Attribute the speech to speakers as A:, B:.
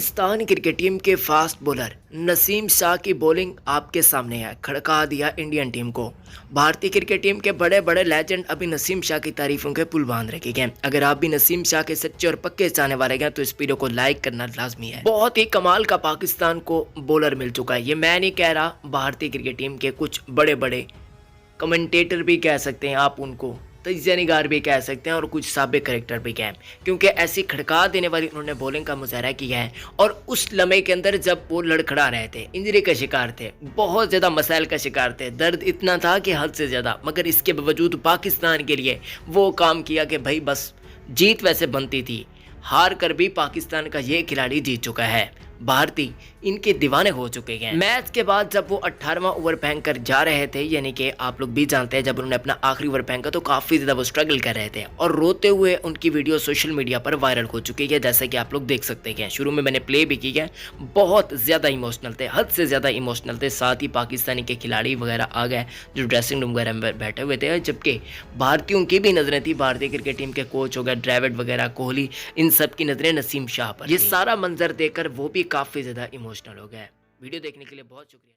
A: Pakistan cricket team के fast bowler Naseem Shah की bowling आपके सामने है, खड़का दिया इंडियन टीम को। भारतीय क्रिकेट टीम के बड़े बड़े लेजेंड अभी नसीम शाह की तारीफों के पुल बांध रखे गए। अगर आप भी नसीम शाह के सच्चे और पक्के चाहने वाले हैं तो इस वीडियो को लाइक करना लाजमी है। बहुत ही कमाल का पाकिस्तान को बॉलर मिल चुका है। ये मैं नहीं कह रहा, भारतीय क्रिकेट टीम के कुछ बड़े बड़े कमेंटेटर भी कह सकते हैं, आप उनको तजनिगार भी कह सकते हैं और कुछ साबिक करेक्टर भी कहें, क्योंकि ऐसी खड़का देने वाली उन्होंने बॉलिंग का मुजाहरा किया है। और उस लम्हे के अंदर जब वो लड़खड़ा रहे थे, इंजरी का शिकार थे, बहुत ज़्यादा मसाइल का शिकार थे, दर्द इतना था कि हद से ज़्यादा, मगर इसके बावजूद पाकिस्तान के लिए वो काम किया कि भाई बस जीत वैसे बनती थी, हार कर भी पाकिस्तान का ये खिलाड़ी जीत चुका है। भारतीय इनके दीवाने हो चुके हैं। मैच के बाद जब वो 18वां ओवर फेंक कर जा रहे थे, यानी कि आप लोग भी जानते हैं जब उन्होंने अपना आखिरी ओवर फेंका तो काफ़ी ज़्यादा वो स्ट्रगल कर रहे थे और रोते हुए उनकी वीडियो सोशल मीडिया पर वायरल हो चुकी है, जैसे कि आप लोग देख सकते हैं। शुरू में मैंने प्ले भी की है, बहुत ज़्यादा इमोशनल थे, हद से ज़्यादा इमोशनल थे। साथ ही पाकिस्तानी के खिलाड़ी वगैरह आ गए जो ड्रेसिंग रूम वगैरह में बैठे हुए थे, जबकि भारतीयों की भी नज़रें थी, भारतीय क्रिकेट टीम के कोच हो गए, ड्राविड वगैरह, कोहली, इन सब की नज़रें नसीम शाह पर। ये सारा मंजर देखकर वो भी काफ़ी ज़्यादा इमोशनल हो गए। वीडियो देखने के लिए बहुत शुक्रिया।